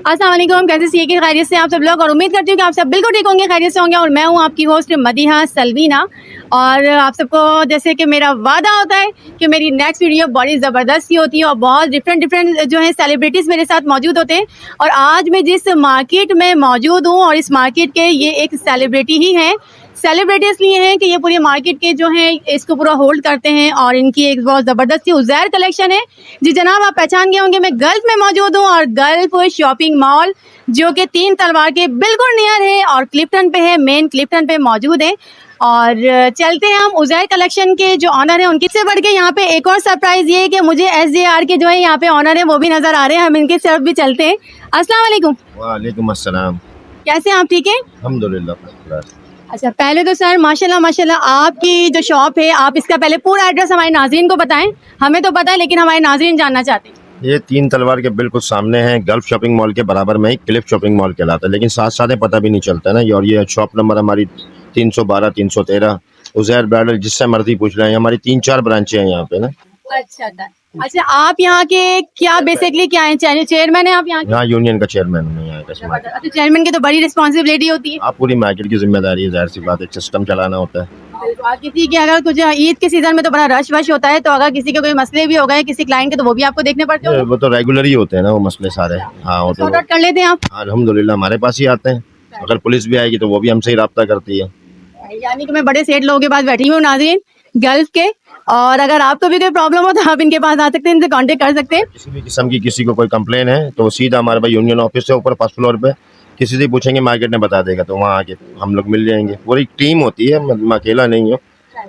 अस्सलाम वालेकुम, कैसे सी की खैरियत से आप सब लोग, और उम्मीद करती हूँ कि आप सब बिल्कुल ठीक होंगे, खैरियत से होंगे। और मैं हूँ आपकी होस्ट मदीहा सलवीना, और आप सबको जैसे कि मेरा वादा होता है कि मेरी नेक्स्ट वीडियो बड़ी ज़बरदस्त ही होती है और बहुत डिफरेंट जो है सेलिब्रिटीज़ मेरे साथ मौजूद होते हैं। और आज मैं जिस मार्केट में मौजूद हूँ और इस मार्केट के ये एक सेलिब्रिटी ही हैं। सेलिब्रिटी इसलिए हैं कि ये पूरी मार्केट के जो हैं इसको पूरा होल्ड करते हैं, और इनकी एक बहुत ज़बरदस्त सी उज़ैर कलेक्शन है। जी जनाब, आप पहचान गए होंगे, मैं गल्फ में मौजूद हूँ, और गल्फ शॉपिंग मॉल जो कि 3 तलवार के बिल्कुल नियर है और क्लिफ्टन पे है, मेन क्लिफ्टन पे मौजूद है। और चलते हैं हम उज़ैर कलेक्शन के जो ऑनर हैं उनकी से बढ़ के यहाँ पे एक और सरप्राइज ये है कि मुझे SJR के जो है यहाँ पे ऑनर है वो भी नज़र आ रहे हैं। हम इनके तरफ भी चलते हैं। अस्सलाम वालेकुम। वालेकुम अस्सलाम। कैसे हैं आप, ठीक है? अल्हम्दुलिल्लाह। अच्छा, पहले तो सर माशाल्लाह माशाल्लाह आपकी जो शॉप है, आप इसका पहले पूरा एड्रेस हमारे नाज़रीन को बताएं। हमें तो पता है लेकिन हमारे नाज़रीन जानना चाहते हैं। ये 3 तलवार के बिल्कुल सामने है, गल्फ शॉपिंग मॉल के बराबर में ही क्लिफ शॉपिंग मॉल कहलाता है, लेकिन साथ साथ पता भी नहीं चलता है ना। और ये शॉप नंबर हमारी 312 313 उज़ैर ब्राइडल, जिससे मर्जी पूछ रहे हैं। हमारी 3-4 ब्रांचें हैं यहाँ पे ना। अच्छा, आप यहाँ के क्या बेसिकली क्या है, चेयरमैन है आप यहाँ के? यहाँ यूनियन का चेयरमैन हूँ यहाँ का। अच्छा, चेयरमैन की तो बड़ी रिस्पॉन्सिबिलिटी होती है। आप पूरी मार्केट की जिम्मेदारी है, जाहिर सी बात है, सिस्टम चलाना होता है। किसी के अगर कुछ ईद के सीजन में तो बड़ा रश वश होता है, तो अगर किसी के कोई मसले भी हो गए किसी क्लाइंट के, तो वो भी आपको देखने पड़ते हैं। वो तो रेगुलर ही होते हैं ना वो मसले सारे। हाँ, वो तो कर लेते हैं आप? अल्हम्दुलिल्लाह हमारे पास ही आते हैं। अगर पुलिस भी आएगी तो वो भी हमसे ही रब्ता करती है। यानी कि मैं बड़े सेठ लोगों के पास बैठी हूँ नाज़रीन, गल्फ के, और अगर आपको भी कोई प्रॉब्लम हो तो आप इनके पास आ सकते हैं, इनसे कांटेक्ट कर सकते हैं। किसी भी किस्म की किसी को कोई कंप्लेन है तो सीधा हमारे पास यूनियन ऑफिस है ऊपर फर्स्ट फ्लोर पे, किसी से पूछेंगे मार्केट में बता देगा, तो वहाँ आके हम लोग मिल जाएंगे। पूरी टीम होती है, मैं अकेला नहीं हूँ,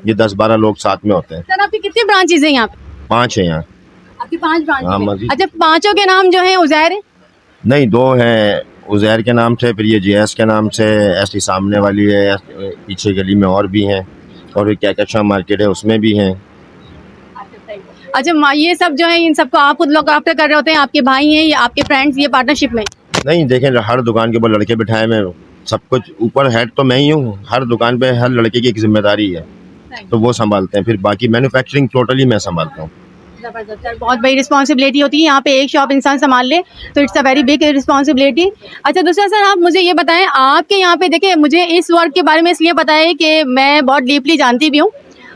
ये 10-12 लोग साथ में होते हैं। सर आपकी कितनी ब्रांचेज हैं यहाँ पे? 5 है यहाँ। आपकी 5 ब्रांच हाँ, है? मजीद। अच्छा, पांचों के नाम जो है उज़ैर है? नहीं, 2 हैं उज़ैर के नाम से, फिर ये JS के नाम से, ऐसी सामने वाली है, पीछे गली में और भी हैं, और ये कहकशां मार्केट है उसमें भी हैं। अच्छा, ये सब जो है इन सबको आप खुद लोग आफ्टर कर रहे होते हैं, आपके भाई हैं या आपके फ्रेंड्स, ये पार्टनरशिप में? नहीं, देखें, हर दुकान के ऊपर लड़के बिठाए मैं, सब कुछ ऊपर हेड तो मैं ही हूँ। हर दुकान पे हर लड़के की एक जिम्मेदारी है, तो वो संभालते हैं, फिर बाकी मैन्युफैक्चरिंग टोटली मैं संभालता हूँ। जबरदस्त सर, बहुत बड़ी रिस्पॉन्सिबिलिटी होती है यहाँ पे, एक शॉप इंसान संभाल ले तो it's a very big responsibility. अच्छा, दूसरा सर आप मुझे ये बताएं, आपके यहाँ पे देखिए मुझे इस वर्क के बारे में इसलिए पता है कि मैं बहुत डीपली जानती भी हूँ,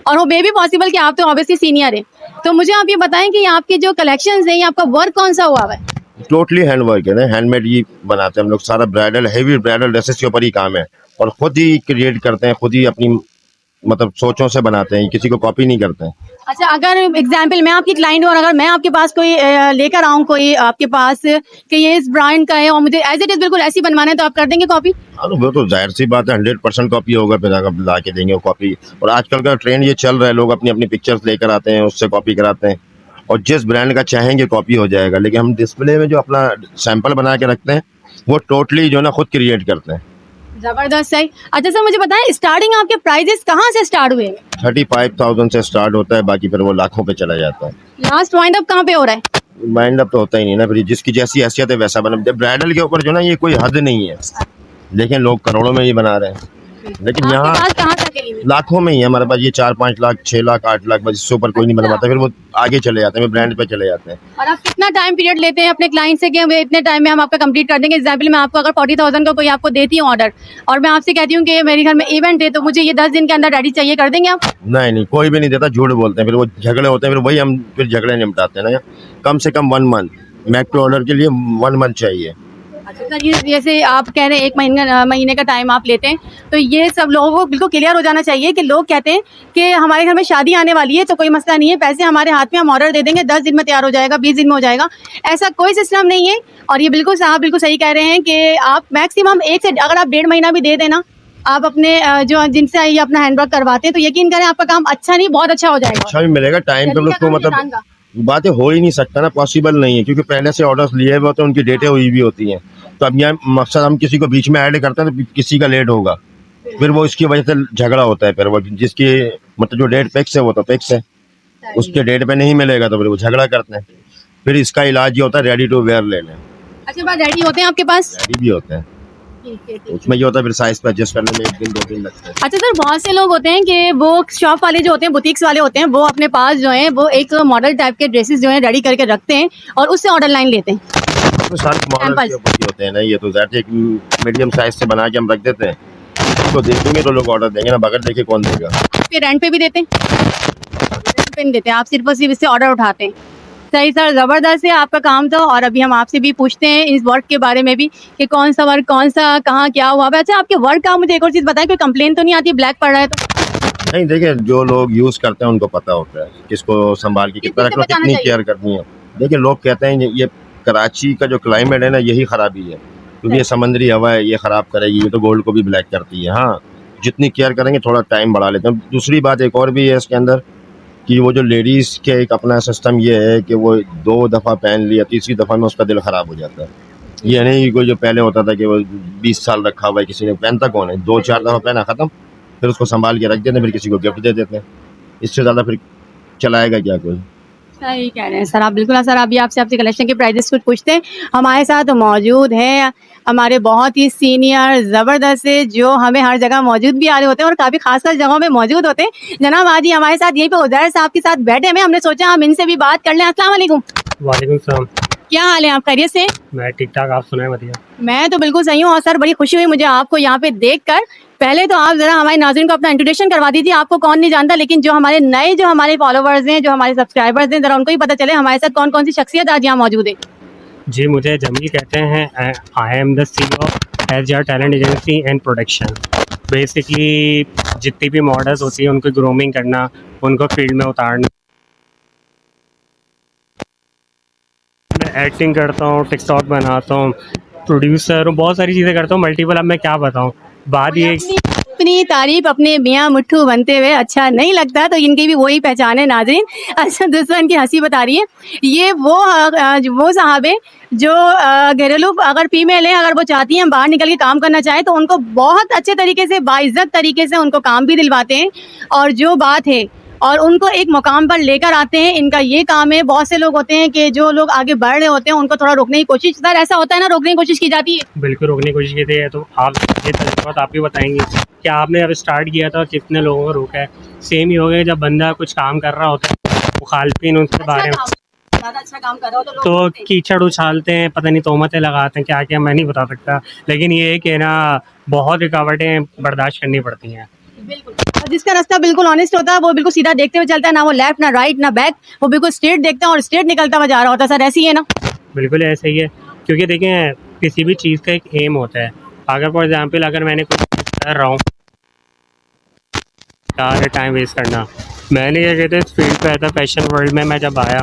और वो मे भी पॉसिबल कि आप तो ऑब्वियसली सीनियर है, तो मुझे आप ये बताएं कि आपके जो कलेक्शंस हैं, ये आपका वर्क कौन सा हुआ है? टोटली हैंड वर्क है ना, हैंडमेड ही बनाते हैं हम लोग। सारा ब्राइडल, हेवी ब्राइडल ड्रेसेस के ऊपर ही काम है, और खुद ही क्रिएट करते हैं, खुद ही अपनी मतलब सोचों से बनाते हैं, किसी को कॉपी नहीं करते हैं। अच्छा, अगर एग्जाम्पल मैं आपकी क्लाइंट हूँ और अगर मैं आपके पास कोई लेकर आऊँ कोई आपके पास कि ये इस ब्रांड का है और मुझे एज इट इज बिल्कुल ऐसी बनवाना है, तो आप कर देंगे कॉपी? हाँ, तो वो तो जाहिर सी बात है, 100% कॉपी होगा, फिर अगर ला के देंगे वो कॉपी। और आजकल का ट्रेंड ये चल रहा है, लोग अपनी अपनी पिक्चर्स लेकर आते हैं, उससे कॉपी कराते हैं, और जिस ब्रांड का चाहेंगे कॉपी हो जाएगा। लेकिन हम डिस्प्ले में जो अपना सैंपल बना के रखते हैं वो टोटली जो ना खुद क्रिएट करते हैं। जबरदस्त सही। अच्छा सर, मुझे बताएं स्टार्टिंग आपके प्राइजेस कहाँ से स्टार्ट हुए? 35,000 से स्टार्ट होता है, बाकी फिर वो लाखों पे चला जाता है। लास्ट वाइंड अप कहाँ पे हो रहा है? वाइंड अप तो होता ही नहीं ना, फिर जिसकी जैसी हैसियत है वैसा बना। ब्राइडल के ऊपर जो ना ये कोई हद नहीं है, लेकिन लोग करोड़ों में ही बना रहे हैं, लेकिन यहाँ कहाँ तक है? लाखों में ही है हमारे पास। ये 4-5 लाख 6 लाख 8 लाख, बस इससे ऊपर कोई नहीं बनवाता, फिर वो आगे चले जाते हैं, ब्रांड पे चले जाते हैं। और आप कितना टाइम पीरियड लेते हैं अपने क्लाइंट से कि हम इतने टाइम में हम आपका कंप्लीट कर देंगे? एग्जाम्पल मैं आपको अगर 40,000 का कोई आपको देती हूँ ऑर्डर, और मैं आपसे कहती हूँ कि मेरे घर में इवेंट है तो मुझे ये 10 दिन के अंदर रेडी चाहिए, कर देंगे आप? नहीं, कोई भी नहीं देता, झूठ बोलते हैं, फिर वो झगड़े होते हैं, फिर वही हम फिर झगड़े निपटाते हैं ना। कम से कम 1 मंथ, मैक टू ऑर्डर के लिए 1 मंथ चाहिए। अच्छा सर, ये जैसे आप कह रहे हैं 1 महीने का टाइम आप लेते हैं, तो ये सब लोगों को बिल्कुल क्लियर हो जाना चाहिए कि लोग कहते हैं कि हमारे घर में शादी आने वाली है तो कोई मसला नहीं है, पैसे हमारे हाथ में, हम ऑर्डर दे देंगे, 10 दिन में तैयार हो जाएगा, 20 दिन में हो जाएगा। ऐसा कोई सिस्टम नहीं है, और ये बिल्कुल साहब बिल्कुल सही कह रहे हैं कि आप मैक्सिमम 1 से अगर आप 1.5 महीना भी दे देना आप अपने जो जिनसे ये अपना हैंडवर्क करवाते हैं, तो यकीन करें आपका काम अच्छा नहीं बहुत अच्छा हो जाएगा। अच्छा भी मिलेगा टाइम पे, तो मतलब बातें हो ही नहीं सकता ना, पॉसिबल नहीं है, क्योंकि पहले से ऑर्डर्स लिए हुए होते हैं, उनकी डेटें हुई भी होती हैं। तो अब यहाँ मकसद हम किसी को बीच में ऐड करते हैं तो किसी का लेट होगा, फिर वो इसकी वजह से झगड़ा होता है। फिर वो जिसकी मतलब जो डेट फिक्स है वो तो फिक्स है, उसके डेट पे नहीं मिलेगा तो फिर वो झगड़ा करते हैं। फिर इसका इलाज ये होता है रेडी टू वेयर लेना। अच्छा बात, रेडी होते हैं आपके पास? रेडी भी होते हैं। ठीक है, ठीक। उसमें ये होता है फिर साइज पे एडजस्ट करने में 1 दिन 2 दिन लगते हैं। अच्छा सर, बहुत से लोग होते हैं कि वो शॉप वाले जो होते हैं, बुटीक्स वाले होते हैं, वो अपने पास जो है वो एक मॉडल टाइप के ड्रेसेस जो है रेडी करके रखते हैं और उससे ऑर्डर लाइन लेते हैं। तो सारे मॉडल Samples। के ऊपर ही होते हैं ना, ये तो ज़्यादा एक मीडियम साइज से बना के हम रख देते हैं, तो देखेंगे तो लोग ऑर्डर देंगे ना, बगैर देखे कौन देगा। फिर रेंट पे भी देते हैं? रेंट पे नहीं देते, आप सिर्फ और सिर्फ इससे ऑर्डर उठाते हैं। सही सर, ज़बरदस्त है आपका काम तो। और अभी हम आपसे भी पूछते हैं इस वर्क के बारे में भी कि कौन सा वर्क, कौन सा, कहाँ क्या हुआ। अच्छा, आपके वर्क का मुझे एक और चीज़ बताएं, कोई कंप्लेन तो नहीं आती ब्लैक पड़ रहा है तो? नहीं देखिए, जो लोग यूज़ करते हैं उनको पता होता है किसको संभाल के कितना कितने रखना, बचाना कितनी चाहिए? केयर करनी है। देखिए लोग कहते हैं ये कराची का जो क्लाइमेट है ना, यही खराबी है, क्योंकि ये समंदरी हवा है, ये ख़राब करेगी, ये तो गोल्ड को भी ब्लैक करती है। हाँ, जितनी केयर करेंगे थोड़ा टाइम बढ़ा लेते हैं। दूसरी बात एक और भी है इसके अंदर कि वो जो लेडीज़ के एक अपना सिस्टम ये है कि वो 2 दफ़ा पहन लिया, तीसरी दफ़ा में उसका दिल ख़राब हो जाता है। ये नहीं कि कोई जो पहले होता था कि वो 20 साल रखा हुआ है, किसी ने पहनता कौन है, 2-4 दफ़ा पहना ख़त्म, फिर उसको संभाल के रख देते हैं, फिर किसी को गिफ्ट दे देते हैं। इससे ज़्यादा फिर चलाएगा क्या कोई। सही कह रहे हैं सर आप, बिल्कुल। सर अभी आपसे कलेक्शन के प्राइजेस कुछ पूछते हैं। हमारे साथ मौजूद है हमारे बहुत ही सीनियर ज़बरदस्त से, जो हमें हर जगह मौजूद भी आ रहे होते हैं और काफ़ी खास जगहों पे मौजूद होते हैं। जनाब आज ही हमारे साथ यहीं पे उज़ैर साहब के साथ बैठे हुए, हमने सोचा हम इनसे भी बात कर लें। अस्सलाम वालेकुम। वालेकुम सलाम। क्या हाल है, आप खैरियत से? मैं ठीक ठाक, आप सुनाए बढ़िया। मैं तो बिल्कुल सही हूँ। और सर बड़ी खुशी हुई मुझे आपको यहाँ पे देखकर। पहले तो आप जरा हमारे नाज़रीन को अपना इंट्रोडक्शन करवा दीजिए, आपको कौन नहीं जानता, लेकिन जो हमारे नए जो हमारे फॉलोवर्स हैं, जो हमारे सब्सक्राइबर्स हैं, जरा उनको भी पता चले हमारे साथ कौन कौन सी शख्सियत आज यहाँ मौजूद है। जी, मुझे जमील कहते हैं। I am the CEO SJR talent agency and production. Basically जितनी भी मॉडल्स होती है उनको ग्रूमिंग करना, उनको फील्ड में उतारना। मैं एक्टिंग करता हूँ, टिकटॉक बनाता हूँ, प्रोड्यूसर हूँ, बहुत सारी चीज़ें करता हूँ, मल्टीपल। अब मैं क्या बताऊँ, बात ये अपनी तारीफ अपने मियाँ मुट्ठू बनते हुए अच्छा नहीं लगता, तो इनकी भी वही पहचान है नाजरीन। अच्छा, दूसरा इनकी हंसी बता रही है, ये वो साहब है जो घरेलू अगर फीमेल है, अगर वो चाहती हैं बाहर निकल के काम करना चाहे तो उनको बहुत अच्छे तरीके से, बाइज्जत तरीके से उनको काम भी दिलवाते हैं, और जो बात है और उनको एक मुकाम पर लेकर आते हैं। इनका ये काम है। बहुत से लोग होते हैं कि जो लोग आगे बढ़ रहे होते हैं उनको थोड़ा रोकने की कोशिश, सर ऐसा होता है ना, रोकने की कोशिश की जाती है? बिल्कुल रोकने की कोशिश की थी। तो आप ये तजुर्बा आप ही बताएंगे कि आपने जब स्टार्ट किया था कितने लोगों को रोका है। सेम ही हो गया जब बंदा कुछ काम कर रहा होता है, मुखालफिन उसके बारे में ज़्यादा अच्छा काम कर रहा हो तो लोग तो रोकते हैं। कीचड़ उछालते हैं, पता नहीं तोहमतें लगाते हैं, क्या क्या मैं नहीं बता सकता। लेकिन ये है कि ना बहुत रुकावटें बर्दाश्त करनी पड़ती हैं। बिल्कुल। और जिसका रास्ता बिल्कुल ऑनेस्ट होता है वो बिल्कुल सीधा देखते हुए चलता है, ना वो लेफ्ट ना राइट ना बैक, वो बिल्कुल स्ट्रेट देखता है और स्ट्रेट निकलता हुआ जा रहा होता है। सर ऐसी है ना? बिल्कुल ऐसे ही है, क्योंकि देखें किसी भी चीज़ का एक एम होता है। अगर फॉर एग्जांपल अगर मैंने कुछ कर रहा हूँ, टाइम वेस्ट करना, मैंने ये कहते हैं इस फील्ड पे आया था, फैशन वर्ल्ड में मैं जब आया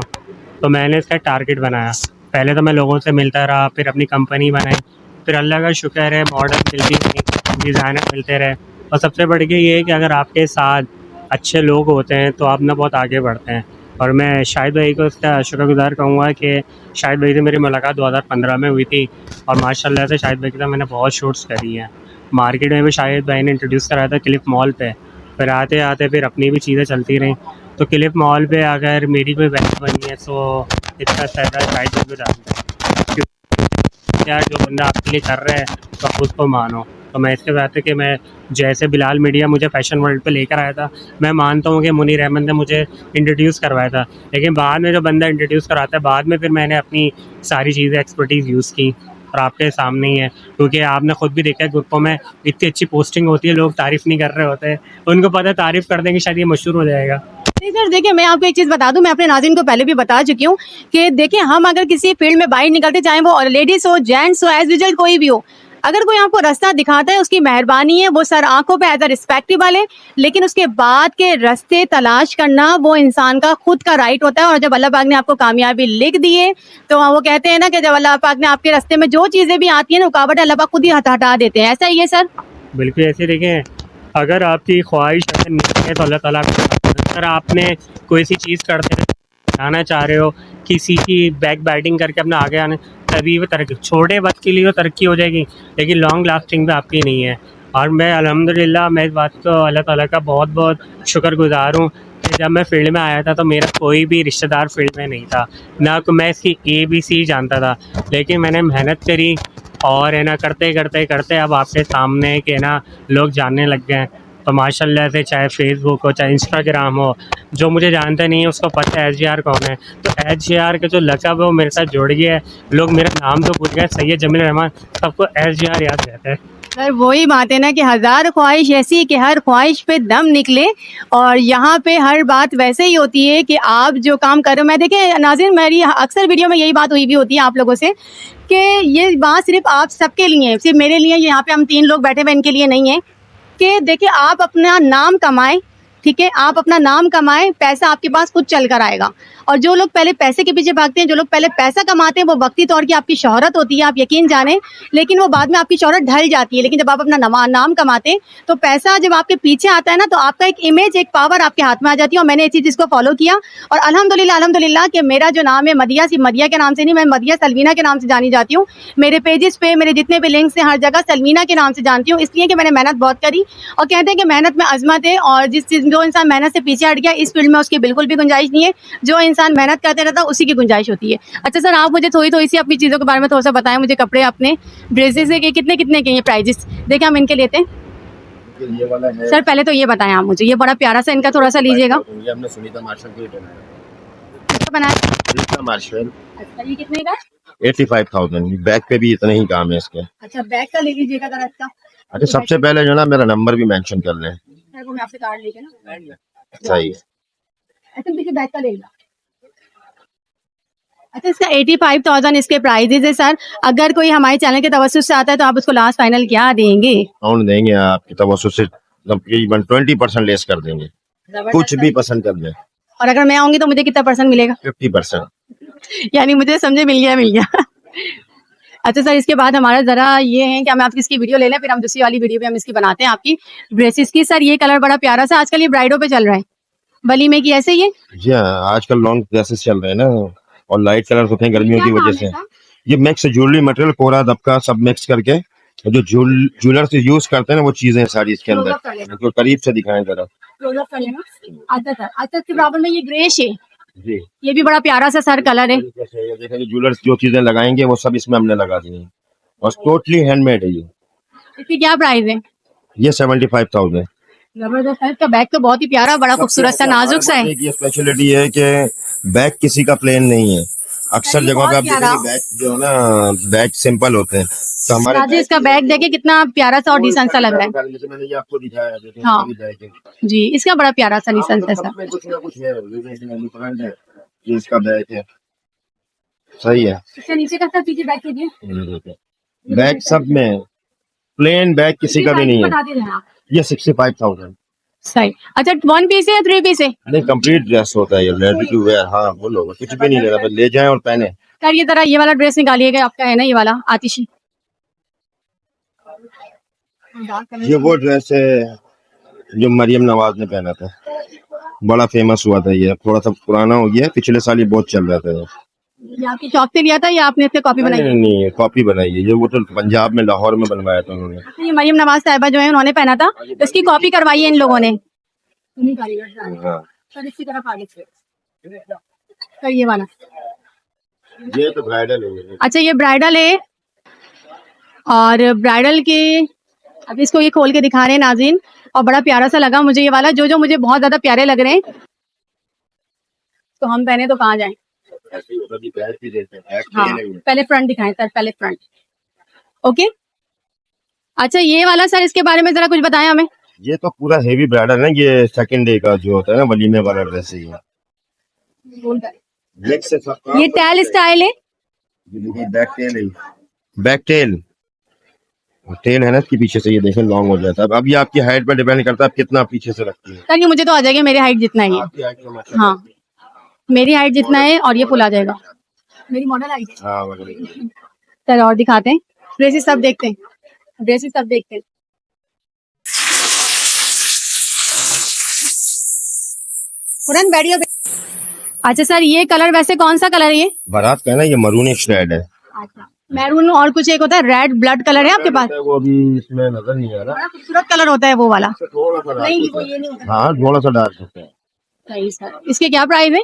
तो मैंने इसका टारगेट बनाया। पहले तो मैं लोगों से मिलता रहा, फिर अपनी कंपनी बनाई, फिर अल्लाह का शुक्र है मॉडल मिलती रही, डिज़ाइनर मिलते रहे। और सबसे बढ़ के ये है कि अगर आपके साथ अच्छे लोग होते हैं तो आप ना बहुत आगे बढ़ते हैं। और मैं शाहिद भाई को इसका शुक्रगुजार कहूँगा कि शाहिद भाई से मेरी मुलाकात 2015 में हुई थी, और माशाल्लाह से शाहिद भाई के साथ मैंने बहुत शूट्स करी हैं। मार्केट में भी शाहिद भाई ने इंट्रोड्यूस कराया था क्लिप मॉल पे, फिर आते आते फिर अपनी भी चीज़ें चलती रहीं। तो क्लिप मॉल पे अगर मेरी कोई वैल्यू बनी है तो इतना फ़ायदा शाहिद भाई को जानता है। यार जो बंदा आपके लिए कर रहा है तो आप उसको मानो। तो मैं इसके बात है कि मैं जैसे बिलाल मीडिया मुझे फैशन वर्ल्ड पे लेकर आया था, मैं मानता हूँ कि मुनीर अहमद ने मुझे इंट्रोड्यूस करवाया था, लेकिन बाद में जो बंदा इंट्रोड्यूस कराता है बाद में फिर मैंने अपनी सारी चीज़ें एक्सपर्टीज़ यूज़ की, और आपके सामने ही है। क्योंकि आपने खुद भी देखा है ग्रुपों में इतनी अच्छी पोस्टिंग होती है, लोग तारीफ़ नहीं कर रहे होते हैं, उनको पता है तारीफ़ कर देंगे शायद ये मशहूर हो जाएगा। नहीं सर, देखिए मैं आपको एक चीज़ बता दूं, मैं अपने नाज़रीन को पहले भी बता चुकी हूँ कि देखिए हम अगर किसी फील्ड में बाहर निकलते, चाहे वो लेडीज़ हो, जेंट्स हो, एज यूजुअल कोई भी हो, अगर कोई आपको रास्ता दिखाता है उसकी मेहरबानी है, वो सर आंखों पे एज अ रिस्पेक्टेबल है, लेकिन उसके बाद के रास्ते तलाश करना वो इंसान का खुद का राइट होता है। और जब अल्लाह पाक ने आपको कामयाबी लिख दी है तो वो कहते हैं ना कि जब अल्लाह पाक ने आपके रास्ते में जो चीज़ें भी आती हैं ना, रुकावट अल्लाह पाक खुद ही हटा देते हैं। ऐसा ही है सर? बिल्कुल ऐसे देखें, अगर आपकी ख्वाहिश अगर नहीं है तो अल्लाह ताला अगर आपने कोई सी चीज़ करते आना चाह रहे हो, किसी की बैक बैटिंग करके अपना आगे आने, तभी वो तरक्की, छोटे वक्त के लिए वो तरक्की हो जाएगी, लेकिन लॉन्ग लास्टिंग पे आपकी नहीं है। और मैं अल्हम्दुलिल्लाह मैं इस बात को अल्लाह ताला का बहुत बहुत शुक्रगुजार हूँ कि जब मैं फील्ड में आया था तो मेरा कोई भी रिश्तेदार फील्ड में नहीं था, ना मैं इसकी ABC जानता था, लेकिन मैंने मेहनत करी और है ना करते करते करते अब आपके सामने के ना लोग जानने लग गए हैं। तो माशाल्लाह से चाहे फेसबुक हो चाहे इंस्टाग्राम हो, जो मुझे जानते नहीं है उसको पता है SJR कौन है। तो SJR का जो लक़ब है वो मेरे साथ जुड़ गया है। लोग मेरा नाम तो पूछ गए, सैयद जमील रहमान, सबको SJR याद रहता है। सर वही बात है ना कि हज़ार ख्वाहिश ऐसी कि हर ख्वाहिश पे दम निकले, और यहाँ पे हर बात वैसे ही होती है कि आप जो काम कर रहे हो, मैं देखिए नाज़रीन मेरी अक्सर वीडियो में यही बात हुई भी होती है आप लोगों से कि ये बात सिर्फ आप सबके लिए है, सिर्फ मेरे लिए, यहाँ पे हम 3 लोग बैठे हुए इनके लिए नहीं है कि देखिए आप अपना नाम कमाएं, ठीक है, आप अपना नाम कमाएं, पैसा आपके पास खुद चल कर आएगा। और जो लोग पहले पैसे के पीछे भागते हैं, जो लोग पहले पैसा कमाते हैं, वो वक्ती तौर की आपकी शोहरत होती है, आप यकीन जानें, लेकिन वो बाद में आपकी शोहरत ढल जाती है। लेकिन जब आप अपना नाम कमाते हैं तो पैसा जब आपके पीछे आता है ना, तो आपका एक इमेज, एक पावर आपके हाथ में आ जाती है। और मैंने ये चीज़ इसको फॉलो किया, और अल्हम्दुलिल्लाह कि मेरा जो नाम है मदिया, सिर्फ मदिया के नाम से नहीं, मैं मदिया सलवीना के नाम से जानी जाती हूँ। मेरे पेजेस पे, मेरे जितने भी लिंक्स हैं, हर जगह सलवीना के नाम से जानती हूँ, इसलिए कि मैंने मेहनत बहुत करी। और कहते हैं कि मेहनत में अजमत है, और जो इंसान मेहनत से पीछे हट गया, इस फील्ड में उसकी बिल्कुल भी गुंजाइश नहीं है। जो इंसान मेहनत करते रहता है उसी की गुंजाइश होती है। अच्छा सर, आप मुझे थोड़ी सी अपनी चीज़ों के बारे में थोड़ा सा बताएं मुझे। कपड़े अपने ड्रेसेस के कितने कितने के ये प्राइजेस, देखिए हम इनके लेते हैं। ये वाला है सर पहले तो ये बताएं आप मुझे, ये बड़ा प्यारा सा इनका थोड़ा सा लीजिएगा। ये हमने सुनीता मार्शल के लिए बनाया। सुनीता मार्शल अच्छा ये कितने का? 85,000। बैक पे भी इतना ही काम है इसके। अच्छा बैग का ले लीजिएगा जरा इसका। अच्छा सबसे पहले जो ना मेरा नंबर भी मेंशन कर लें। सर वो मैं आपसे कार्ड लेके ना। सही है। अच्छा देखिए बैग का लेगा। अच्छा इसका 85,000 इसके प्राइजेज है सर। अगर कोई हमारे चैनल के तवज्जुह से आता है तो आप उसको लास्ट फाइनल क्या देंगे? डिस्काउंट देंगे आपकी तवज्जुह से, तकरीबन 20% लेस कर देंगे, कुछ भी पसंद कर दे। और अगर मैं आऊंगी तो मुझे कितना % मिलेगा? 50%। यानी मुझे समझे मिल गया। अच्छा सर इसके बाद हमारा जरा ये है कि हम आपकी इसकी वीडियो ले लें, फिर हम दूसरी वाली वीडियो भी हम इसकी बनाते हैं आपकी ड्रेसेस की। सर ये कलर बड़ा प्यारा सा आजकल ये ब्राइडों पे चल रहा है, वलीमे की ऐसे ही है। जी हाँ, आजकल लॉन्ग ड्रेसेस चल रहे हैं ना, और लाइट कलर होते हैं गर्मियों की वजह से। ये मिक्स ज्वेलरी मटेरियल, कोरा दबका सब मिक्स करके जो ज्वेलर्स यूज करते हैं ना, वो चीजें सारी इसके अंदर। तो करीब से दिखाएं जरा। अच्छा सर, अच्छा इसके बराबर में ये ग्रेश है, जी ये भी बड़ा प्यारा सा सर कलर है। देखिए ज्वेलर्स जो चीजें लगाएंगे वो सब इसमें हमने लगा दी है, और टोटली हैंडमेड है। ये इसकी क्या प्राइस है? ये 75,000। जबरदस्त है। इसका बैग तो बहुत ही प्यारा, बड़ा खूबसूरत सा, नाजुक सा है। ये स्पेशलिटी है कि बैग किसी का प्लेन नहीं है। अक्सर जगहों पे आप देखेंगे बैग जो है ना, बैग सिंपल होते हैं, तो हमारे राजेश इसका बैग देखिए कितना प्यारा सा और डिसेंट सा लग रहा है। जैसे मैंने ये आपको दिखाया है, हाँ जी, इसका बड़ा प्यारा सा डिसेंट सा। सब में कुछ ना कुछ है, डिफरेंट है। ये इसका बैग है, सही है। इसके नीचे का पीछे बैग कीजिए। बैग सब में प्लेन बैग किसी का भी नहीं है। बता दीजिए आप। ये 65,000। सही। अच्छा 1 पीस है या 3 पीस है? नहीं, कंप्लीट ड्रेस होता है ये, रेडी टू वेयर। हाँ बोलो, कुछ भी नहीं लेना, बस ले जाएं और पहने। सर ये जरा ये वाला ड्रेस निकालिएगा, आपका है ना ये वाला आतिशी। ये वो ड्रेस है जो मरियम नवाज ने पहना था, बड़ा फेमस हुआ था। ये थोड़ा सा पुराना हो गया, पिछले साल ये बहुत चल रहा था। ये आपकी शॉप से लिया था या आपने इससे कॉपी बनाई? नहीं, कॉपी बनाई है। ये वो तो पंजाब में लाहौर में बनवाया था उन्होंने। ये मरियम नवाज साहिबा जो है उन्होंने पहना था, तो इसकी कॉपी करवाई है इन लोगों ने। हाँ। सर इसकी तरफ आगे सर ये वाला। ये तो ब्राइडल है। अच्छा ये ब्राइडल है, और ब्राइडल के अब इसको ये खोल के दिखा रहे हैं नाज़रीन, और बड़ा प्यारा सा लगा मुझे ये वाला। जो मुझे बहुत ज्यादा प्यारे लग रहे हैं, तो हम पहने तो कहाँ जाएं। हाँ पहले फ्रंट दिखाएं सर, पहले फ्रंट। ओके अच्छा ये वाला सर, इसके बारे में जरा कुछ बताएं हमें। ये तो पूरा हेवी ब्राइडल है, ये सेकंड डे का जो होता है ना, वलीमे वाला ड्रेस है। ये टैल स्टाइल है। बैक टेल है, बैक टेल टेल है ना इसके पीछे से, ये देखें लॉन्ग हो जाता है। अब ये आपकी हाइट पर डिपेंड करता है, आप कितना पीछे से रखती है। सर ये मुझे तो आ जाएगा, मेरी हाइट जितना है ये। हाँ मेरी हाइट जितना है, और ये फुल आ जाएगा मेरी मॉडल हाइट है। हाँ सर और दिखाते हैं ड्रेसेस, सब देखते हैं ड्रेसेस, सब देखते हैं। पुरन बैठिए। अच्छा सर ये कलर वैसे कौन सा कलर है ये? बारात का है ना, ये मरूनिश रेड है। अच्छा मैरून, और कुछ एक होता है रेड ब्लड कलर है आपके पास? वो अभी इसमें नजर नहीं आ रहा। बड़ा खूबसूरत कलर होता है वो वाला। थोड़ा सा नहीं वो ये नहीं होता। हाँ थोड़ा सा डार्क होता है। सही सर। इसके क्या प्राइस है?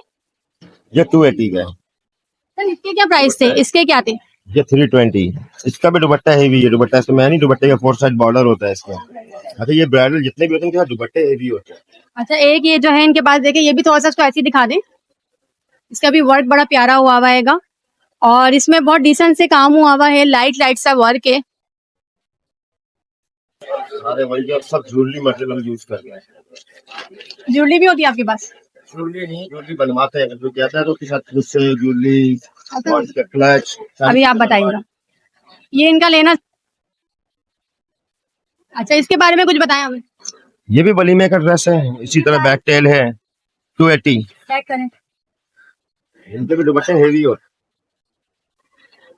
ये 280 का है। सर इसके क्या प्राइस थे, इसके क्या थे? ये 320, इसका भी दुपट्टा हेवी है। दुपट्टा इसमें मैं नहीं, दुपट्टे का 4 साइड बॉर्डर होता है इसका। अच्छा ये ब्राइडल जितने भी होते हैं इनके साथ दुपट्टे हेवी होते हैं। अच्छा, एक ये जो है इनके पास देखिए, ये भी थोड़ा सा इसको ऐसे ही दिखा दें। इसका भी वर्क बड़ा प्यारा हुआ है और इसमें बहुत डिसेंट से काम हुआ हुआ है, लाइट लाइट सा वर्क है। सारे वही जो सब ज्वेलरी मटेरियल यूज कर रहे हैं। ज्वेलरी भी होती है आपके पास? ज्वेलरी नहीं, ज्वेलरी बनवाते हैं जो कहता है तो उसके साथ उससे ज्वेलरी और इसका क्लच। अभी आप बताइएगा, ये इनका लेना। अच्छा, इसके बारे में कुछ बताएं हमें। ये भी वलीमे का ड्रेस है, इसी तरह बैक टेल है 280। चेक करें। इनके भी दुपट्टे हेवी होते हैं।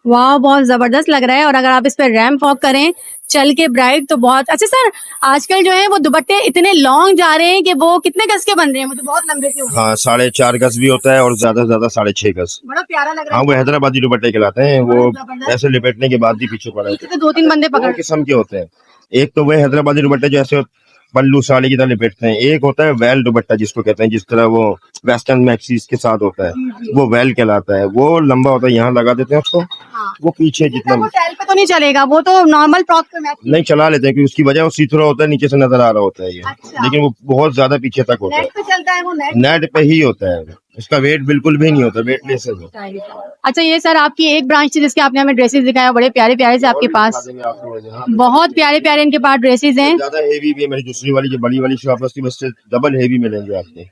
वाह, बहुत जबरदस्त लग रहा है। और अगर आप इस पे रैंप वॉक करें चल के ब्राइड तो बहुत अच्छा। सर, आजकल जो है वो दुपट्टे इतने लॉन्ग जा रहे हैं कि वो कितने गज के बन रहे हैं, वो तो बहुत लंबे से हो गए। हाँ 4.5 गज भी होता है और ज्यादा से ज्यादा 6.5 गज। बड़ा प्यारा लग रहा हाँ है। वो हैदराबादी दुपट्टे कहलाते हैं, वो जबरदस्त। ऐसे लिपेटने के बाद ही पीछे पड़ा पीछे से 2-3 बंदे दो पकड़। किस्म के होते हैं। एक तो वह हैदराबादी दुपट्टे जैसे पल्लू साड़ी की तरह लिपेटते हैं, एक होता है वेल दुपट्टा जिसको कहते हैं, जिस तरह वो वेस्टर्न मैक्सीज के साथ होता है, वो वेल कहलाता है। वो लंबा होता है, यहाँ लगा देते हैं उसको, हाँ। वो पीछे जितना वो टैल पे तो नहीं चलेगा, वो तो नॉर्मल फ्रॉक पे मैच। नहीं चला लेते हैं क्योंकि उसकी वजह वो सी थ्रो होता है, नीचे से नजर आ रहा होता है ये। अच्छा। लेकिन वो बहुत ज्यादा पीछे तक होता नेट पे चलता है वो है, नेट पे ही होता है। इसका वेट बिल्कुल भी नहीं होता, वेटलेस है वो। अच्छा, ये सर आपकी एक ब्रांच थी जिसके आपने हमें ड्रेसेस दिखाया, बड़े प्यारे प्यारे से आपके पास, बहुत प्यारे प्यारे इनके पास ड्रेसेस हैं। ज्यादा हेवी भी है। मेरी दूसरी वाली जो बड़ी वाली शॉप है उसकी बस से डबल हेवी मिलेंगे आपको।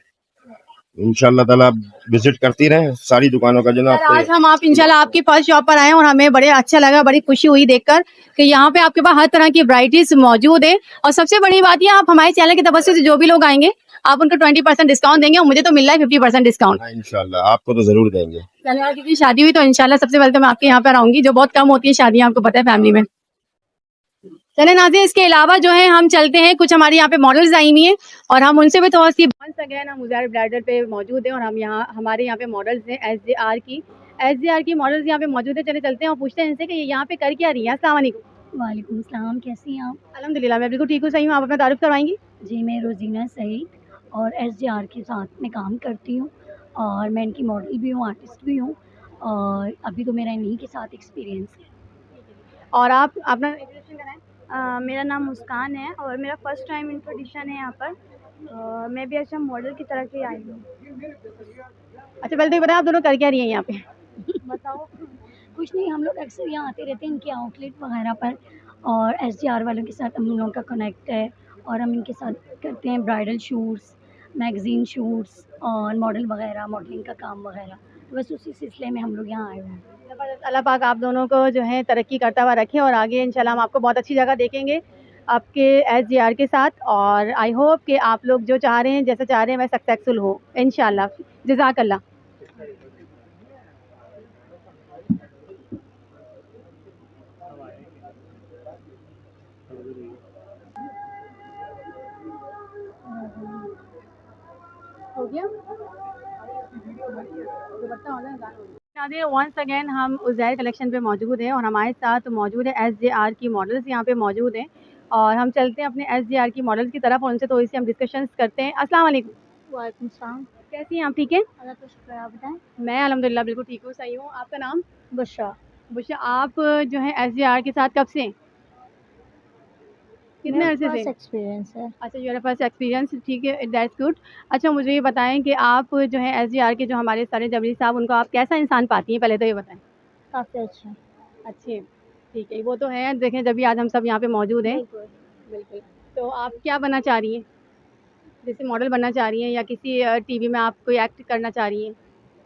इंशाल्लाह ताला आप विजिट करती रहें सारी दुकानों का जो ना। सर, आज हम आप इंशाल्लाह आपकी फर्स्ट शॉप पर आए और हमें बड़े अच्छा लगा, बड़ी खुशी हुई देखकर कि यहाँ पे आपके पास हर तरह की वैरायटीज मौजूद है। और सबसे बड़ी बात ये, आप हमारे चैनल की तरफ से जो भी लोग आएंगे आप उनको 20% डिस्काउंट देंगे और मुझे तो मिल रहा है 50% डिस्काउंट। इंशाल्लाह आपको तो जरूर देंगे। चलो, किसी शादी हुई तो इंशाल्लाह सबसे पहले तो मैं आपके यहाँ पर आऊंगी, जो बहुत कम होती है शादियाँ, आपको पता है फैमिली में। चले नाज़रीन, इसके अलावा जो है हम चलते हैं, कुछ हमारे यहाँ पे मॉडल्स आई हुई हैं और हम उनसे भी थोड़ा सी वंस अगेन हम उज़ैर ब्राइडल पे मौजूद हैं और हम यहाँ हमारे यहाँ पे मॉडल्स हैं एसजेआर की मॉडल्स यहाँ पे मौजूद है। चले चलते हैं और पूछते हैं इनसे कि ये यहाँ पे कर क्या रही है। अस्सलाम वालेकुम। वालेकुम सलाम, कैसी हैं आप? अल्हम्दुलिल्लाह, मैं बिल्कुल ठीक हूँ, सही हूँ। आप अपना तारुफ करवाएंगी? जी, मैं रोज़ीना सईद और एसजेआर के साथ में काम करती हूँ और मैं इनकी मॉडल भी हूँ, आर्टिस्ट भी हूँ और अभी तो मेरा इन्हीं के साथ एक्सपीरियंस है। और आप अपना इंट्रोडक्शन कराएं। मेरा नाम मुस्कान है और मेरा फर्स्ट टाइम इंट्रोडक्शन है यहाँ पर। मैं भी अच्छा मॉडल की तरह से आई हूँ। अच्छा, पहले तो ये बताएं आप दोनों कर क्या रही हैं यहाँ पे? बताओ। कुछ नहीं, हम लोग अक्सर यहाँ आते रहते हैं इनके आउटलेट वगैरह पर और एसजेआर वालों के साथ हम लोगों का कनेक्ट है और हम इनके साथ करते हैं ब्राइडल शूट्स, मैगज़ीन शूट्स और मॉडल वगैरह, मॉडलिंग का काम वगैरह। तो बस उसी सिलसिले में हम लोग यहाँ आए हुए हैं। ज़बरदस्त। अल्लाह पाक आप दोनों को जो है तरक्की करता हुआ रखे और आगे इंशाल्लाह हम आपको बहुत अच्छी जगह देखेंगे आपके एसजेआर के साथ। और आई होप कि आप लोग जो चाह रहे हैं, जैसा चाह रहे हैं, मैं सक्सेसफुल हो इंशाल्लाह। जज़ाकल्लाह। हो गया? वंस अगेन हम उज़ैर कलेक्शन पे मौजूद हैं और हमारे साथ मौजूद है एसजेआर की मॉडल्स यहाँ पे मौजूद हैं और हम चलते हैं अपने एसजेआर की मॉडल्स की तरफ और उनसे थोड़ी सी हम डिस्कशंस करते हैं। अस्सलाम वालेकुम। वालेकुम सलाम। कैसी हैं आप? ठीक हैं? अल्लाह का शुक्र है, आप बताएं। मैं अल्हम्दुलिल्लाह बिल्कुल ठीक हूँ, सही हूँ। आपका नाम? बुशरा। बुशरा। आप जो है एसजेआर के साथ कब से हैं? कितने मेरा अरसे फर्स्ट से? एक्सपीरियंस है। अच्छा, योर फर्स्ट एक्सपीरियंस, ठीक है, दैट्स गुड। अच्छा, मुझे ये बताएं कि आप जो है एसजेआर के जो हमारे सारे जबरी साहब, उनको आप कैसा इंसान पाती हैं, पहले तो ये बताएं। काफ़ी अच्छा। अच्छे, ठीक है, वो तो है। देखें, जब भी आज हम सब यहाँ पे मौजूद हैं। बिल्कुल। बिल्कुल। तो आप क्या बनना चाह रही हैं? जैसे मॉडल बनना चाह रही हैं या किसी टीवी में आप कोई एक्ट करना चाह रही हैं?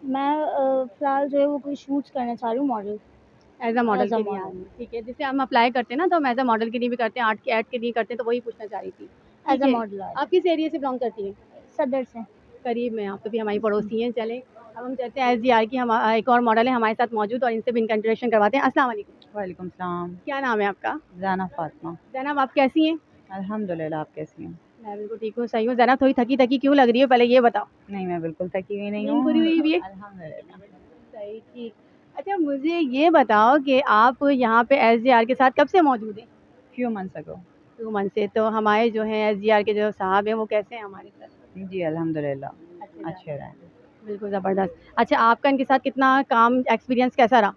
मैं फ़िलहाल जो है वो कोई शूट्स करना चाह रही हूँ model. As a model As a के लिए model। आप, ठीक है। जैसे हम अप्लाई करते हैं ना, तो हम एज अ मॉडल के लिए भी करते हैं, आर्ट के ऐड के लिए करते हैं, तो वही पूछना चाह रही थी। एज ठीक अ है। मॉडल आप किस एरिया से बिलोंग करती हैं? सदर से। करीब में, आप तो भी हमारी पड़ोसी हैं। चलें, अब हम चलते हैं एसजीआर की। हम एक और मॉडल है हमारे साथ मौजूद और इनसे भी इनका इंट्रोडक्शन करवाते हैं। अस्सलाम वालेकुम। वालेकुम सलाम। क्या नाम है आपका? ज़ाना फ़ातिमा। जैनब, आप कैसी हैं? अल्हम्दुलिल्लाह, आप कैसी हैं? मैं बिल्कुल ठीक हूँ, सही हूँ। जैनब, थोड़ी थकी थकी क्यों लग रही है, पहले ये बताओ। नहीं, मैं बिल्कुल थकी हुई नहीं नींद पूरी हुई भी है? हूँ। अल्हम्दुलिल्लाह। सही, ठीक। अच्छा, मुझे ये बताओ कि आप यहाँ पे एसजीआर के साथ कब से मौजूद हैं? Few months ago. 2 मंथ से। तो हमारे जो हैं एसजीआर के जो साहब हैं वो कैसे हैं हमारे साथ? जी अल्हम्दुलिल्लाह, अच्छे अच्छे रहे। बिल्कुल ज़बरदस्त। अच्छा, आपका इनके साथ कितना काम एक्सपीरियंस कैसा रहा?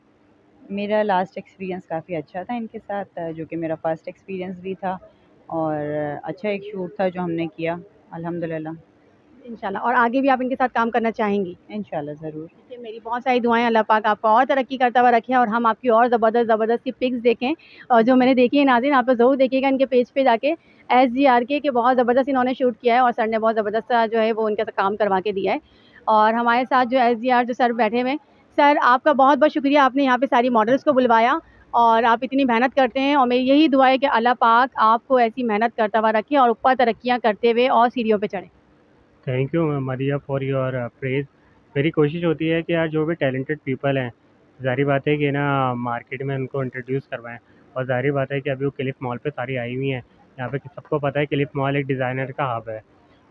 मेरा लास्ट एक्सपीरियंस काफ़ी अच्छा था इनके साथ, जो कि मेरा फ़र्स्ट एक्सपीरियंस भी था, और अच्छा एक शूट था जो हमने किया अल्हम्दुलिल्लाह। इंशाल्लाह, और आगे भी आप इनके साथ काम करना चाहेंगी? इंशाल्लाह ज़रूर। देखिए, मेरी बहुत सारी दुआएं, अल्लाह पाक आपको और तरक्की करता हुआ रखे और हम आपकी और ज़बरदस्त सी पिक्स देखें। और जो मैंने देखी है नाज़रीन, आप लोग ज़रूर देखिएगा इनके पेज पे जाके, SGRK के बहुत ज़बरदस्त इन्होंने शूट किया है और सर ने बहुत ज़बरदस्त सा जो है वो उनके साथ काम करवा के दिया है। और हमारे साथ जो SGR जो सर बैठे हुए हैं, सर आपका बहुत बहुत शुक्रिया, आपने यहाँ पे सारी मॉडल्स को बुलवाया और आप इतनी मेहनत करते हैं और मेरी यही दुआ है कि अल्लाह पाक आपको ऐसी मेहनत करता हुआ रखे और ऊपर तरक्कियाँ करते हुए और सीढ़ियों पे चढ़े। Thank you मदिया for your praise. मेरी कोशिश होती है कि यार जो भी टैलेंटेड पीपल हैं, ज़ाहिर बात है कि ना मार्केट में उनको इंट्रोड्यूस करवाएं। और ज़ाहिर बात है कि अभी वो क्लिफ मॉल पे सारी आई हुई हैं। यहाँ पे सबको पता है क्लिफ मॉल एक डिज़ाइनर का हब है,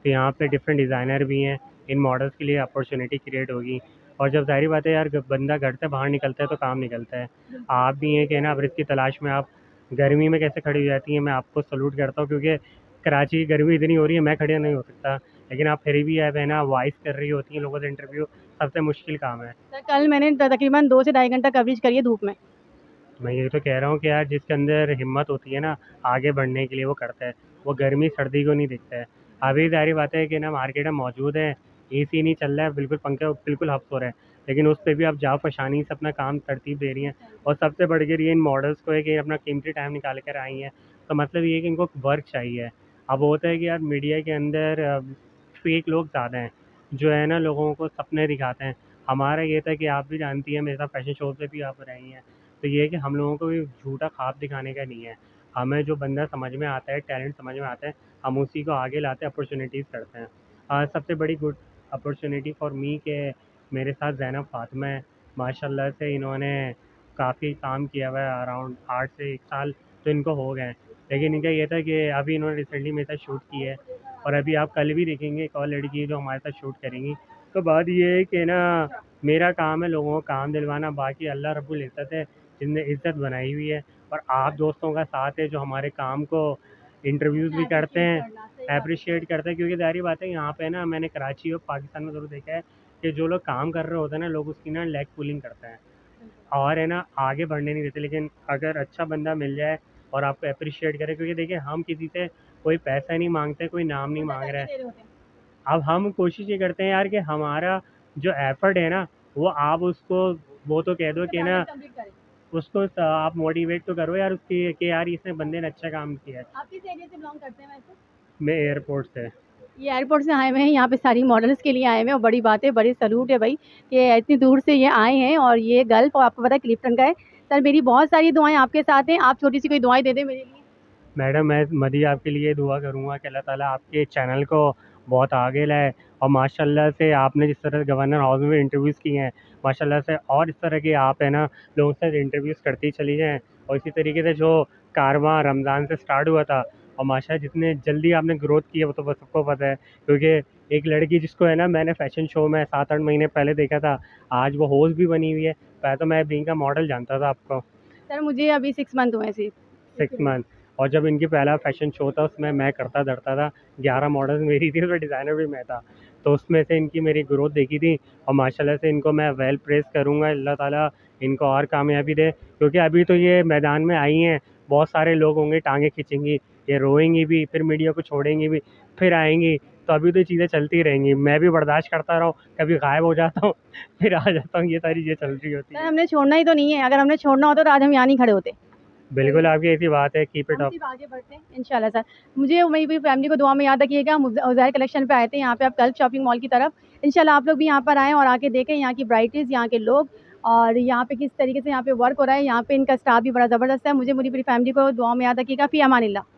तो यहाँ पे डिफरेंट डिज़ाइनर भी हैं। इन मॉडल्स के लिए अपॉर्चुनिटी क्रिएट होगी। और जब ज़ाहिर बात है यार बंदा घर से बाहर निकलता है तो काम निकलता है। आप भी हैं कि ना अब इसकी तलाश में आप गर्मी में कैसे खड़ी हो जाती हैं, मैं आपको सलूट करता हूँ, क्योंकि कराची की गर्मी इतनी हो रही है, मैं खड़ा नहीं हो सकता, लेकिन आप फिर भी है ना वॉइस कर रही होती हैं लोगों से इंटरव्यू, सबसे मुश्किल काम है। सर कल मैंने तकरीबन 2 से ढाई घंटा कवरेज करी है धूप में। मैं ये तो कह रहा हूँ कि यार जिसके अंदर हिम्मत होती है ना आगे बढ़ने के लिए, वो करता है, वो गर्मी सर्दी को नहीं देखता है। अभी सारी बात है कि ना मार्केट में मौजूद है, AC नहीं चल रहा है, बिल्कुल पंखे बिल्कुल हफ्स हो रहे हैं, लेकिन उस पर भी आप जाओ फशानी से अपना काम तरतीब दे रही हैं। और सबसे बढ़ के ये इन मॉडल्स को है कि अपना कीमती टाइम निकाल कर आई हैं, तो मतलब ये है कि इनको वर्क चाहिए। अब होता है कि यार मीडिया के अंदर फेक लोग ज़्यादा हैं, जो है ना लोगों को सपने दिखाते हैं। हमारा ये था कि आप भी जानती हैं, मेरे साथ फैशन शो पे भी आप रही हैं, तो ये है कि हम लोगों को भी झूठा ख्वाब दिखाने का नहीं है। हमें जो बंदा समझ में आता है, टैलेंट समझ में आता है, हम उसी को आगे लाते हैं, अपॉर्चुनिटीज़ करते हैं। सबसे बड़ी गुड अपॉर्चुनिटी फॉर मी के मेरे साथ ज़ैनब फ़ातिमा है। माशाल्लाह से इन्होंने काफ़ी काम किया हुआ है, अराउंड 8 से 1 साल तो इनको हो गए हैं। लेकिन इनका ये था कि अभी इन्होंने रिसेंटली मेरे साथ शूट की है, और अभी आप कल भी देखेंगे एक और लड़की है जो हमारे साथ शूट करेंगी। तो बात ये है कि ना मेरा काम है लोगों को काम दिलवाना, बाकी अल्लाह रब्बुल इज़्ज़त है जिसने इज़्ज़त बनाई हुई है, और आप दोस्तों का साथ है जो हमारे काम को इंटरव्यूज़ भी करते हैं, एप्रिशिएट करते हैं। क्योंकि ज़ाहिर बात है यहाँ पे ना मैंने कराची और पाकिस्तान में ज़रूर देखा है कि जो लोग काम कर रहे होते हैं ना, लोग उसकी ना लेग पुलिंग करते हैं और है ना आगे बढ़ने नहीं देते। लेकिन अगर अच्छा बंदा मिल जाए और आपको एप्रिशिएट करे, क्योंकि देखिए हम किसी से कोई पैसा नहीं मांगते, कोई नाम नहीं मांग रहा है। अब हम कोशिश ये करते हैं यार कि हमारा जो एफर्ट है ना, वो आप उसको वो तो कह दो कि ना उसको आप मोटिवेट तो करो यार उसकी कि यार इसने बंदे ने अच्छा काम किया है। आप किस एरिया से बिलोंग करते हैं वैसे? मैं एयरपोर्ट से। ये एयरपोर्ट से आए हुए हैं, यहाँ पे सारी मॉडल्स के लिए आए हुए हैं और बड़ी बात है, बड़ी सैल्यूट है भाई कि इतनी दूर से ये आए हैं। और ये गल्फ और आपको पता है क्लिफ्टन का है। सर मेरी बहुत सारी दुआएं आपके साथ हैं, आप छोटी सी कोई दुआएं दे दें मेरे लिए। मैडम मैं मदी आपके लिए दुआ करूँगा कि अल्लाह ताला आपके चैनल को बहुत आगे लाए, और माशाल्लाह से आपने जिस तरह गवर्नर हाउस में इंटरव्यूज़ किए हैं, माशाल्लाह से और इस तरह के आप है ना लोगों से इंटरव्यूज़ करती चली जाएँ। और इसी तरीके से जो कारवां रमज़ान से स्टार्ट हुआ था, और माशाल्लाह जितने जल्दी आपने ग्रोथ की है वो तो बस सबको पता है, क्योंकि एक लड़की जिसको है ना मैंने फ़ैशन शो में 7-8 महीने पहले देखा था, आज वो होस्ट भी बनी हुई है। पहले तो मैं बीइंग का मॉडल जानता था आपको। सर मुझे अभी 6 मंथ हुए हैं सिर्फ। 6 मंथ। और जब इनकी पहला फ़ैशन शो था उसमें मैं करता धरता था, 11 मॉडल्स मेरी थी, उसमें डिज़ाइनर भी मैं था। तो उसमें से इनकी मेरी ग्रोथ देखी थी, और माशाल्लाह से इनको मैं वेल प्रेज़ करूँगा, अल्लाह ताला इनको और कामयाबी दे। क्योंकि अभी तो ये मैदान में आई हैं, बहुत सारे लोग होंगे टाँगें खींचेंगी, ये रोएँगी भी, फिर मीडिया को छोड़ेंगी भी, फिर आएँगी, तो अभी तो चीज़ें चलती रहेंगी। मैं भी बर्दाश्त करता रहा हूँ, कभी गायब हो जाता हूँ, फिर आ जाता हूँ, ये सारी चीज़ें चल रही होती सर हैं। हमने छोड़ना ही तो नहीं है, अगर हमने छोड़ना होता तो आज हम यहाँ नहीं खड़े होते। बिल्कुल आपकी ऐसी बात है, कीप इट हम अप। सिर्फ आगे बढ़ते हैं इंशाल्लाह सर। मुझे मेरी पूरी फैमिली को दुआ में याद रखिएगा। हम उज़ैर कलेक्शन पे आए थे यहाँ पे, आप कल शॉपिंग मॉल की तरफ। इंशाल्लाह आप लोग भी यहाँ पर आएँ और आके देखें यहाँ की वैराइटीज़, यहाँ के लोग और यहाँ पे किस तरीके से यहाँ पे वर्क हो रहा है। यहाँ पे इनका स्टाफ भी बड़ा ज़बरदस्त है। मुझे मेरी पूरी फैमिली को दुआ में याद रखिएगा। फ़ी अमानिल्लाह।